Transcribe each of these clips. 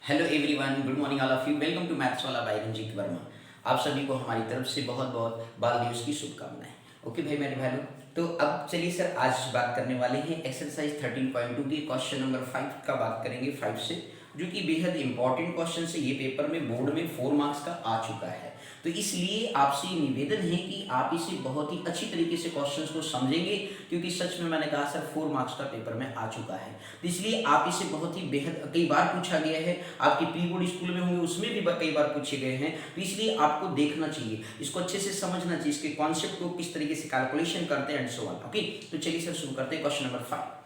Hello everyone, good morning all of you. Welcome to maths वाला बाय रंजीत वर्मा। आप सभी को हमारी तरफ से बहुत बहुत बाल दिवस की शुभकामनाएं। ओके भाई मेरे भाइयों, तो अब चलिए सर आज बात करने वाले हैं एक्सरसाइज 13.2 की क्वेश्चन नंबर 5 का बात करेंगे 5 से, जो कि बेहद इंपॉर्टेंट क्वेश्चन है। ये पेपर में बोर्ड में 4 मार्क्स का आ चुका है, तो इसलिए आपसे निवेदन है कि आप इसे बहुत ही अच्छी तरीके से क्वेश्चंस को समझेंगे, क्योंकि सच में मैंने कहा सर 4 मार्क्स का पेपर में आ चुका है। तो इसलिए आप इसे बहुत ही बेहद कई बार पूछा गया है, आपके प्री बोर्ड स्कूल में होंगे उसमें भी कई बार पूछे गए हैं, तो इसलिए आपको देखना चाहिए, इसको अच्छे से समझना चाहिए, इसके कॉन्सेप्ट को किस तरीके से कैलकुलेशन करते हैं एंड सो ऑन। ओके, तो चलिए सर शुरू करते हैं क्वेश्चन नंबर 5।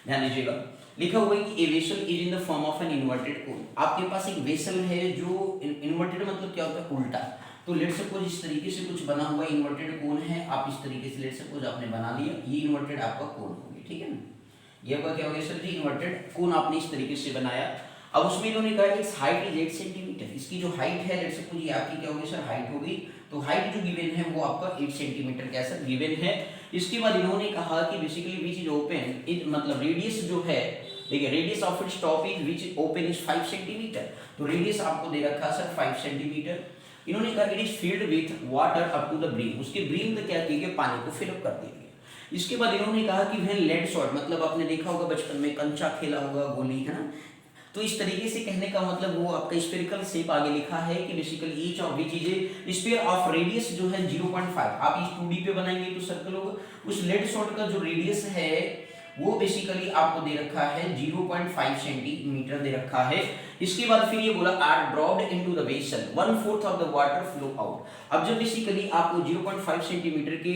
ध्यान दीजिएगा, लिखा हुआ है कि a vessel is in the form of an inverted कोन। आपके पास एक वेसल है जो इन्वर्टेड मतलब क्या होता है, उल्टा। तो लेट सपोज इस तरीके से कुछ बना हुआ इन्वर्टेड कोन है, आप इस तरीके से लेट सपोज आपने बना लिया, ये इन्वर्टेड आपका कोन हो गया, ठीक है ना। ये आपका क्या हो गया सर जी, इन्वर्टेड कोन आपने इस तरीके से बनाया। अब उसमें इन्होंने कहा इट्स हाइट इज 8 सेंटीमीटर। इसकी जो हाइट है लेट सपोज ये आपकी क्या होगी सर, हाइट होगी। तो हाइट जो गिवन है वो आपका 8 सेंटीमीटर क्या सर गिवन है। इसके बाद इन्होंने कहा कि basically which is open is मतलब रेडियस जो है, देखिए radius of its top is which open is 5 centimetre. तो रेडियस आपको दे रखा सर 5 सेंटीमीटर। इन्होंने कहा it is filled with water up to the brim. उसके ब्रीम तक क्या किया, पानी को फिल अप कर दिया। इसके बाद इन्होंने कहा कि वह लेड शॉट, मतलब आपने देखा होगा बचपन में कंचा खेला होगा, गोली, है ना। तो इस तरीके से कहने का मतलब वो आपका स्फेरिकल शेप आगे लिखा है कि basically each of which is sphere of radius जो है 0.5। आप इस 2D पे बनाएंगे तो सर्कल होगा। उस लेड शॉट का जो रेडियस है वो बेसिकली आपको दे रखा है 0.5 सेंटीमीटर दे रखा है। इसके बाद फिर ये बोला are dropped into the vessel 1/4 of the water flow out. अब जब बेसिकली आपको 0.5 सेंटीमीटर के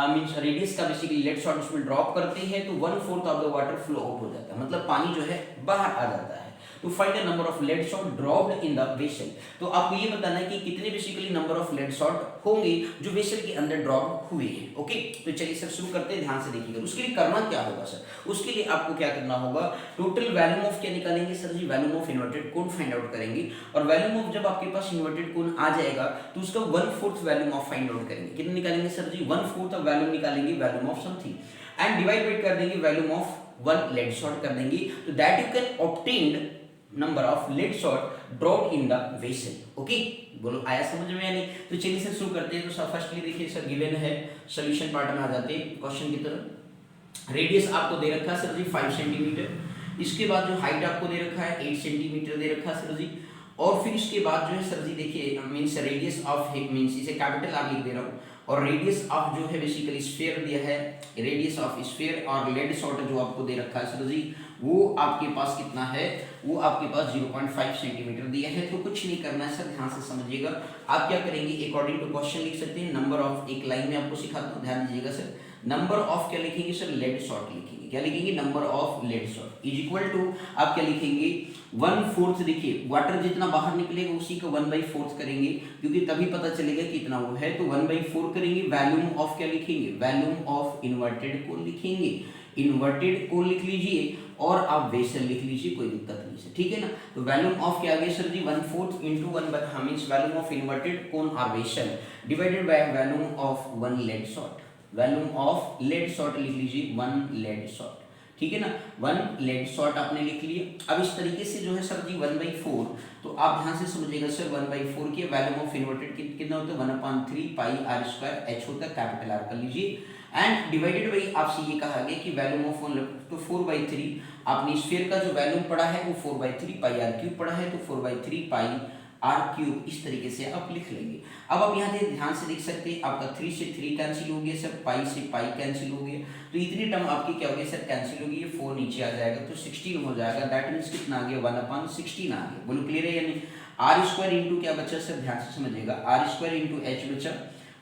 मींस रेडियस का बेसिकली लेड शॉट उसमें ड्रॉप करते हैं तो 1/4 of the water flow out हो जाता है, मतलब पानी जो है बाहर आ जाता है। तो find the number of lead shot dropped in the vessel. तो आपको ये बताना है कि कितने basically number of lead shot होंगे जो वेसल के अंदर ड्रॉप हुए हैं। ओके, तो चलिए सर शुरू करते हैं, ध्यान से देखिएगा। उसके लिए करना क्या होगा सर, उसके लिए आपको क्या करना होगा, टोटल वैल्यूम ऑफ क्या निकालेंगे sir ji, volume of inverted cone find out करेंगे। और वैल्यूम ऑफ जब आपके पास इन्वर्टेड कोन आ जाएगा तो उसका 1/4 वैल्यूम ऑफ फाइंड आउट करेंगे। कितने निकालेंगे सर जी, 1/4 ऑफ वैल्यूम निकालेंगे, volume of something, and divide कर देंगे वैल्यूम ऑफ 1 लेड शॉट कर देंगे। तो that you can obtain number of lead shot dropped in the vessel. Okay, बोलो आया समझ में या नहीं। तो चलिए सर शुरू करते हैं। तो फर्स्टली देखिए सर गिवन है, सॉल्यूशन पार्ट में आ जाते हैं क्वेश्चन की तरफ। रेडियस आपको दे रखा है सर जी 5 सेंटीमीटर। इसके बाद जो हाइट आपको दे रखा है 8 सेंटीमीटर दे रखा है सर जी। और फिर इसके बाद जो है सर जी देखिए मींस रेडियस ऑफ मींस इसे कैपिटल आर लिख दे रहा हूँ, और रेडियस ऑफ जो है बेसिकली स्फीयर दिया है, रेडियस ऑफ स्फीयर और लेड शॉट जो आपको दे रखा है सर जी वो आपके पास कितना है, वो आपके पास 0.5 सेंटीमीटर दिया है। तो कुछ नहीं करना है सर, ध्यान से समझिएगा। आप क्या करेंगे, अकॉर्डिंग टू क्वेश्चन लिख सकते हैं। नंबर ऑफ, एक लाइन में आपको सिखाता हूँ, ध्यान दीजिएगा सर। नंबर ऑफ क्या लिखेंगे सर, लेड शॉट लिखेंगे। क्या लिखेंगे, number of lead shot is equal to आप क्या लिखेंगे 1/4। देखिए वाटर जितना बाहर निकलेगा उसी को 1/4 करेंगे, क्योंकि तभी पता चलेगा कितना वो है। तो 1/4 करेंगे। वैल्यूम ऑफ क्या लिखेंगे, वैल्यूम ऑफ इन्वर्टेड कोन लिखेंगे। इन्वर्टेड कोन लिख लीजिए और आप वेसल लिख लीजिए, कोई दिक्कत नहीं है, ठीक है ना। तो वैल्यूम ऑफ क्या आ गया sir ji 1/4 into 1 means volume of inverted cone और vessel divided by volume of 1 lead shot. Volume of lead shot लिख लीजिए 1 लेड शॉट, ठीक है ना। 1 लेड शॉट आपने लिख लिया। अब इस तरीके से जो है सर जी 1/4, तो आप ध्यान से समझिएगा सर 1/4 की वैल्यूम ऑफ इन्वर्टेड कितना होता है 1/3 पाई आर स्क्वायर एच होता है, कैपिटल आर कर लीजिए, एंड डिवाइडेड बाई आपसे ये कहा गया कि वैल्यूम ऑफ 1 तो 4/3 आपने स्फीयर का जो वैल्यूम पढ़ा है वो 4/3 पाई आर क्यूब पढ़ा है, तो 4/3 पाई आर क्यूब इस तरीके से आप लिख लेंगे। अब आप यहाँ ध्यान से देख सकते हैं आपका 3 से 3 कैंसिल हो गया सर, पाई से पाई कैंसिल हो गया, तो इतनी टर्म आपकी क्या हो गई सर, कैंसिल हो गई। ये 4 नीचे आ जाएगा तो 16 हो जाएगा। दैट मीन्स कितना आ गया 1/16 आ गया। बोलो क्लियर है या नहीं। आर स्क्वायर इंटू क्या बचा सर, ध्यान से समझिएगा, आर स्क्वायर इंटू एच बचा,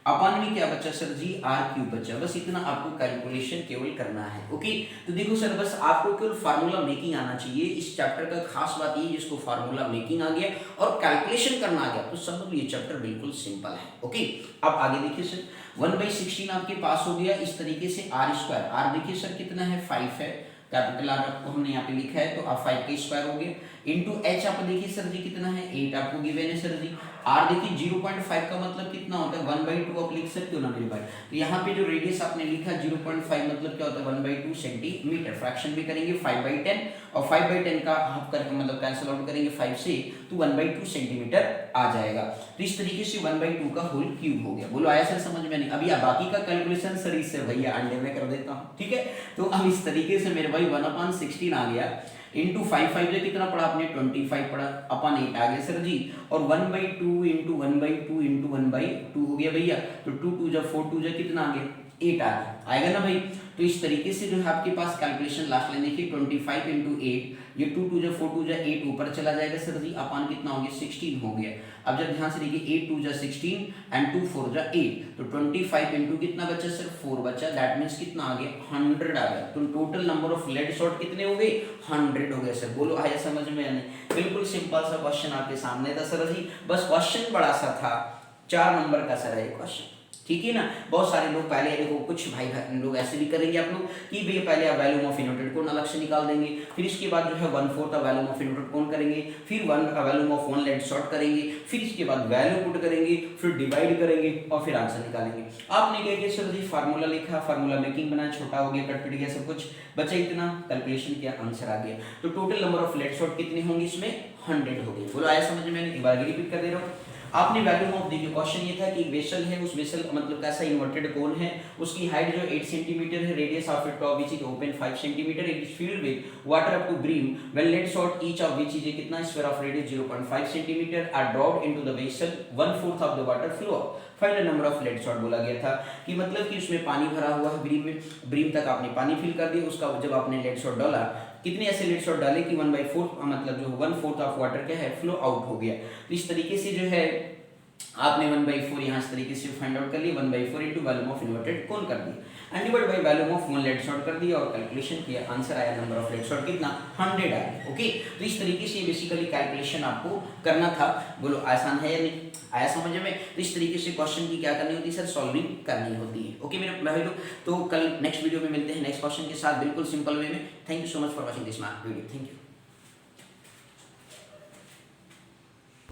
अपन में क्या बचा सर जी आर क्यूब बचा। बस इतना आपको कैलकुलेशन केवल करना है। ओके, तो देखो सर बस आपको केवल फार्मूला मेकिंग आना चाहिए। इस चैप्टर का खास बात ये जिसको फार्मूला मेकिंग आ गया और कैलकुलेशन करना आ गया तो सब ये चैप्टर बिल्कुल सिंपल है। ओके, अब आगे देखिए सर 1/16 आपके पास हो गया। इस तरीके से आर स्क्वायर, आर देखिए सर कितना है 5 है, कैपिटल आर आपको हमने यहाँ पे लिखा है, तो आप 5 का स्क्वायर हो गया इंटू एच आप देखिए सर जी कितना है 8 आपको गिवन है सर जी। आर देखिए 0.5 का मतलब कितना होता है 1/2 आप लिख सकते हो ना मेरे भाई। तो यहाँ पे जो रेडियस आपने लिखा 0.5 मतलब क्या होता है 1/2 सेंटीमीटर। फ्रैक्शन भी करेंगे 5/10 और 5/10 का हाफ करके मतलब कैंसिल आउट करेंगे 5 से, तो 1/2 सेंटीमीटर आ जाएगा। तो इस तरीके से 1/2 का होल क्यूब हो गया। बोलो आया सर समझ में नहीं? अभी बाकी का कैलकुलेशन सर इससे भैया अंडे में कर देता हूँ, ठीक है। तो अब इस तरीके से मेरे भाई 1/16 आ गया इंटू 5 5 से कितना पड़ा आपने 25 पड़ा अपन 8 आ गया सर जी। और 1/2 इंटू 1/2 इंटू 1/2 हो गया भैया। तो 2 2 जा 4 2 जा कितना आ गया 8 आ गया, आएगा ना भाई। तो इस तरीके से जो है आपके पास कैलकुलेशन लास्ट लाइन देखिए 25 इंटू 8, ये 2 2 जा 4 2 जा 8 ऊपर चला जाएगा सर जी। अपन कितना हो गया 16 हो गया। अब जब ध्यान से देखिए 8 2 जा 16 एंड 2 4 जा 8, तो 25 इंटू कितना बचा सर 4 बचा, दैट मीन्स कितना आ गया 100 आ गया। तो total number of lead shot कितने हो गए 100 हो गए सर। बोलो आया समझ में? नहीं बिल्कुल सिंपल सा क्वेश्चन आपके सामने था सर जी, बस क्वेश्चन बड़ा सा था, 4 नंबर का सर है क्वेश्चन, ठीक है ना। बहुत सारे लोग पहले देखो कुछ भाई लोग ऐसे भी करेंगे आप लोग कि भैया पहले आप वैल्यूम ऑफ इनवर्टेड कोन अलग से निकाल देंगे, फिर इसके बाद जो है 1/4 वैल्यूम ऑफ इनवर्टेड कोन करेंगे, फिर volume of one lead shot करेंगे, फिर इसके बाद वैल्यू पुट करेंगे, फिर डिवाइड करेंगे और फिर आंसर निकालेंगे। आपने क्या किया सर जी फार्मूला लिखा, फार्मूला मेकिंग बनाया, छोटा हो गया कट पिट गया सब कुछ, बचा इतना, कैलकुलेशन किया, आंसर आ गया। तो total number of lead shot कितने होंगे इसमें 100 हो गए। बोलो आया समझ में? एक बार रिपीट कर दे रहा हूँ। आपने वैल्यूम ऑफ देखिए क्वेश्चन ये था कि एक वेसल है, उस वेसल मतलब कैसा इन्वर्टेड कोन है, उसकी हाइट जो 8 सेंटीमीटर है, radius of it top which is open 5 centimetre, it is filled with water up to brim when lead shot each of which is कितना sphere of radius 0.5 centimetre are dropped into the vessel 1/4 of the water flow. Find the number of lead shot बोला गया था कि मतलब कि उसमें पानी भरा हुआ है ब्रीम में, ब्रीम तक आपने पानी फिल कर दिया, उसका जब आपने लेट शॉट डाला कितने ऐसे लेट शॉट डाले कि 1/4 मतलब जो 1/4 ऑफ वाटर क्या है फ्लो आउट हो गया। तो इस तरीके से जो है आपने 1/4 यहाँ इस तरीके से फाइंड आउट कर लिया, 1/4 इंटू वैल्यूम ऑफ इन्वर्टेड कोन कर दिया and divide by volume of one let shot कर दिया और कैलकुलेशन किया, आंसर आया नंबर ऑफ लेट शॉट कितना 100 आया। ओके, तो इस तरीके से बेसिकली कैलकुलेशन आपको करना था। बोलो आसान है या नहीं? आया समझ में? तो इस तरीके से क्वेश्चन की क्या करनी होती है सर, सॉल्विंग करनी होती है। ओके मेरे भाई लोग, तो कल नेक्स्ट वीडियो में मिलते हैं नेक्स्ट क्वेश्चन के साथ बिल्कुल सिंपल वे में। Thank you so much for watching this video, thank you.